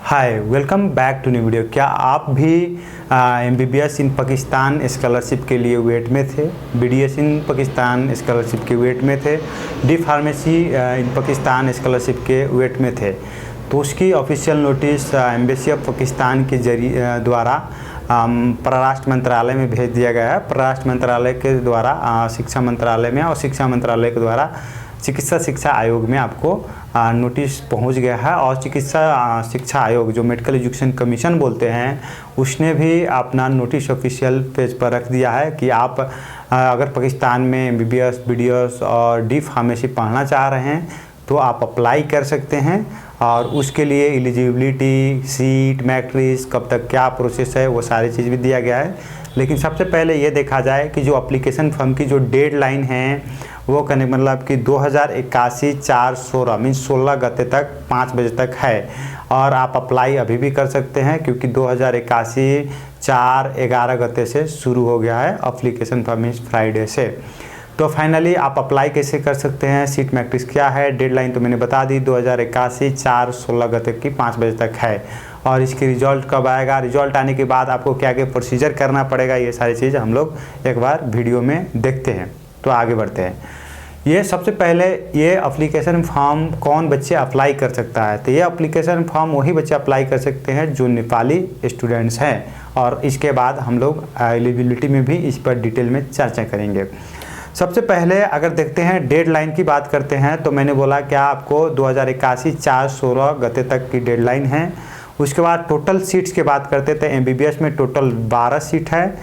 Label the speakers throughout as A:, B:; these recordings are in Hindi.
A: Hi, welcome back to new video. क्या आप भी MBBS इन पाकिस्तान स्कॉलरशिप के लिए वेट में थे? BDS इन पाकिस्तान स्कॉलरशिप के वेट में थे? डी फार्मेसी इन पाकिस्तान स्कॉलरशिप के वेट में थे? तो उसकी official notice embassy of Pakistan के जरिए द्वारा परराष्ट्र मंत्रालय में भेज दिया गया है। परराष्ट्र मंत्रालय के द्वारा शिक्षा मंत्रालय में और शिक्षा मंत्रालय के द्वारा चिकित्सा शिक्षा आयोग में आपको नोटिस पहुंच गया है। और चिकित्सा शिक्षा आयोग जो मेडिकल एजुकेशन कमीशन बोलते हैं, उसने भी अपना नोटिस ऑफिशियल पेज पर रख दिया है कि आप अगर पाकिस्तान में MBBS, BDS और डी फार्मेसी पढ़ना चाह रहे हैं तो आप अप्लाई कर सकते हैं। और उसके लिए एलिजिबिलिटी, सीट, मैट्रिक्स, कब तक क्या प्रोसेस है, वो सारी चीज़ भी दिया गया है। लेकिन सबसे पहले ये देखा जाए कि जो एप्लीकेशन फॉर्म की जो डेडलाइन है वो करने मतलब कि 2081/4/16 मीन्स 16 गते तक 5 बजे तक है। और आप अप्लाई अभी भी कर सकते हैं क्योंकि 2081/4/11 गते से शुरू हो गया है एप्लीकेशन फॉर्म मीन्स फ्राइडे से। तो फाइनली आप अप्लाई कैसे कर सकते हैं, सीट मैट्रिक्स क्या है, डेडलाइन तो मैंने बता दी 2081/4/16 गते की 5 बजे तक है। और इसकी रिजल्ट कब आएगा, रिजल्ट आने के बाद आपको क्या क्या प्रोसीजर करना पड़ेगा, ये सारी चीज़ हम लोग एक बार वीडियो में देखते हैं। तो आगे बढ़ते हैं। ये सबसे पहले ये एप्लीकेशन फॉर्म कौन बच्चे अप्लाई कर सकता है? तो ये एप्लीकेशन फॉर्म वही बच्चे अप्लाई कर सकते हैं जो नेपाली स्टूडेंट्स हैं। और इसके बाद हम लोग एलिजिबिलिटी में भी इस पर डिटेल में चर्चा करेंगे। सबसे पहले अगर देखते हैं डेडलाइन की बात करते हैं तो मैंने बोला क्या आपको 2081/4/16 गते तक की डेडलाइन है। उसके बाद टोटल सीट्स की बात करते थे। MBBS में टोटल 12 सीट है,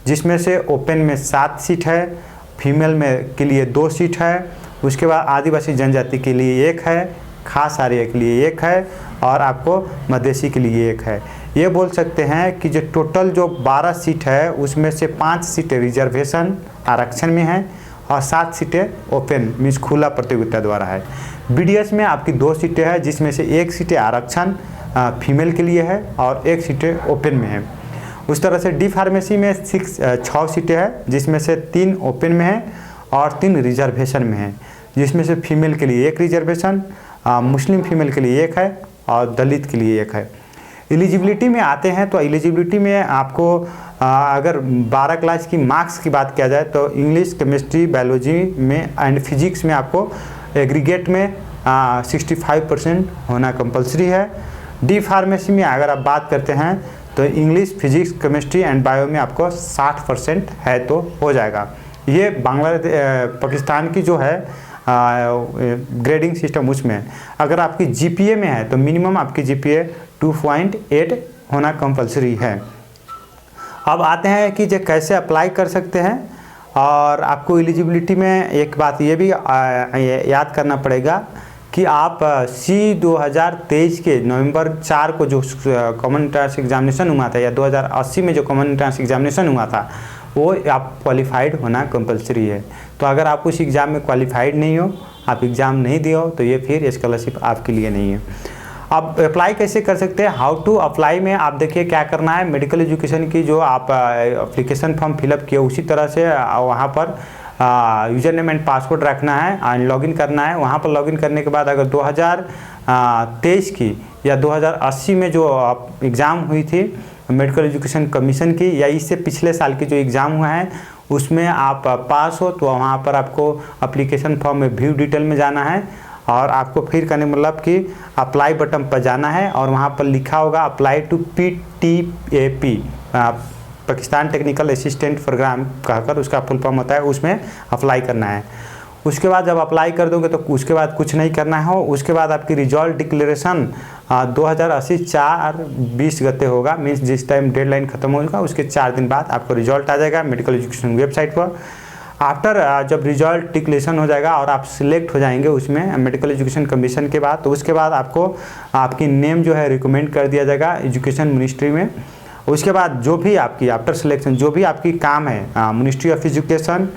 A: जिसमें से ओपन में 7 सीट है, फीमेल में के लिए 2 सीट है। उसके बाद आदिवासी जनजाति के लिए 1 है, खास आर्य के लिए 1 है और आपको मधेसी के लिए 1 है। ये बोल सकते हैं कि जो टोटल जो 12 सीट है उसमें से 5 सीटें रिजर्वेशन आरक्षण में है और 7 सीटें ओपन मीन्स खुला प्रतियोगिता द्वारा है। BDS में आपकी 2 सीटें हैं, जिसमें से 1 सीटें आरक्षण फीमेल के लिए है और 1 सीटें ओपन में है। उस तरह से डी फार्मेसी में 6 सीटें हैं, जिसमें से 3 ओपन में है और 3 रिजर्वेशन में है, जिसमें से फीमेल के लिए 1 रिजर्वेशन, मुस्लिम फीमेल के लिए 1 है और दलित के लिए 1 है। एलिजिबिलिटी में आते हैं तो एलिजिबिलिटी में आपको अगर 12 क्लास की मार्क्स की बात किया जाए तो इंग्लिश, केमिस्ट्री, बायोलॉजी में एंड फिजिक्स में आपको एग्रीगेट में 65% होना कंपलसरी है। डी फार्मेसी में अगर आप बात करते हैं तो English, physics, chemistry and bio में आपको 60% है तो हो जाएगा। ये पाकिस्तान की जो है ग्रेडिंग सिस्टम उसमें अगर आपकी GPA में है तो मिनिमम आपकी GPA 2.8 होना कंपलसरी है। अब आते हैं कि जो कैसे अप्लाई कर सकते हैं। और आपको एलिजिबिलिटी में एक बात ये भी याद करना पड़ेगा कि आप C 2023 के नवंबर 4 को जो कॉमन एंट्रेंस एग्जामिनेशन हुआ था या 2080 में जो कॉमन एंट्रेंस एग्जामिनेशन हुआ था वो आप क्वालिफाइड होना कंपलसरी है। तो अगर आप उस एग्ज़ाम में क्वालिफाइड नहीं हो, आप एग्ज़ाम नहीं दिए हो, तो ये फिर स्कॉलरशिप आपके लिए नहीं है। अब अप्लाई कैसे कर सकते हैं, हाउ टू अप्लाई में आप देखिए क्या करना है। मेडिकल एजुकेशन की जो आप एप्लीकेशन फॉर्म फिलअप किए उसी तरह से वहाँ पर यूज़र नेम एंड पासवर्ड रखना है एंड लॉगिन करना है। वहाँ पर लॉगिन करने के बाद अगर 2023 की या 2080 में जो एग्ज़ाम हुई थी मेडिकल एजुकेशन कमीशन की या इससे पिछले साल की जो एग्ज़ाम हुआ है उसमें आप पास हो तो वहाँ पर आपको एप्लीकेशन फॉर्म में व्यू डिटेल में जाना है और आपको फिर करने मतलब कि अप्लाई बटन पर जाना है और वहाँ पर लिखा होगा apply to PTAP Pakistan technical assistant program कहकर उसका फुल फॉर्म होता है, उसमें अप्लाई करना है। उसके बाद जब अप्लाई कर दोगे तो उसके बाद कुछ नहीं करना है। उसके बाद आपकी रिजल्ट डिक्लेरेशन 2080/4/20 गते होगा, मीन्स जिस टाइम डेडलाइन खत्म होगा उसके 4 दिन बाद आपको रिजल्ट आ जाएगा मेडिकल एजुकेशन वेबसाइट पर। आफ्टर जब रिजल्ट डिक्लेरेशन हो जाएगा और आप सिलेक्ट हो जाएंगे उसमें मेडिकल एजुकेशन कमीशन के बाद, तो उसके बाद आपको आपकी नेम जो है रिकमेंड कर दिया जाएगा एजुकेशन मिनिस्ट्री में। उसके बाद जो भी आपकी आफ्टर सिलेक्शन जो भी आपकी काम है मिनिस्ट्री ऑफ एजुकेशन,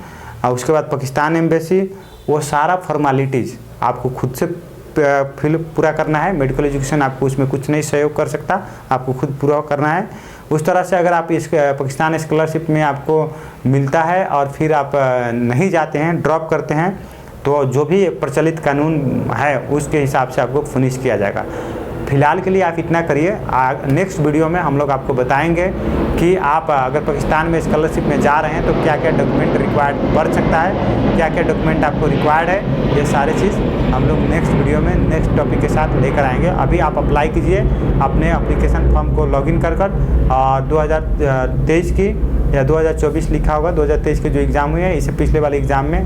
A: उसके बाद पाकिस्तान एम्बेसी, वो सारा फॉर्मेलिटीज़ आपको खुद से पूरा करना है। मेडिकल एजुकेशन आपको उसमें कुछ नहीं सहयोग कर सकता, आपको खुद पूरा करना है। उस तरह से अगर आप इस पाकिस्तान स्कॉलरशिप में आपको मिलता है और फिर आप नहीं जाते हैं, ड्रॉप करते हैं, तो जो भी प्रचलित कानून है उसके हिसाब से आपको फिनिश किया जाएगा। फिलहाल के लिए आप इतना करिए। नेक्स्ट वीडियो में हम लोग आपको बताएंगे कि आप अगर पाकिस्तान में स्कॉलरशिप में जा रहे हैं तो क्या क्या डॉक्यूमेंट रिक्वायर्ड पड़ सकता है, क्या क्या डॉक्यूमेंट आपको रिक्वायर्ड है, ये सारी चीज़ हम लोग नेक्स्ट वीडियो में नेक्स्ट टॉपिक के साथ लेकर आएंगे। अभी आप अप्लाई कीजिए अपने एप्लीकेशन फॉर्म को लॉगिन कर 2023 की या 2024 लिखा होगा, 2023 के जो एग्ज़ाम हुए हैं, इससे पिछले वाले एग्ज़ाम में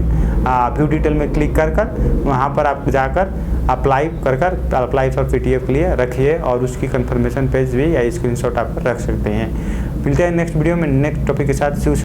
A: व्यू डिटेल में क्लिक कर वहाँ पर आप जाकर अप्लाई अप्लाई फॉर पीटीएफ के लिए रखिए और उसकी कंफर्मेशन पेज भी या स्क्रीनशॉट आप रख सकते हैं। मिलते हैं नेक्स्ट वीडियो में नेक्स्ट टॉपिक के साथ।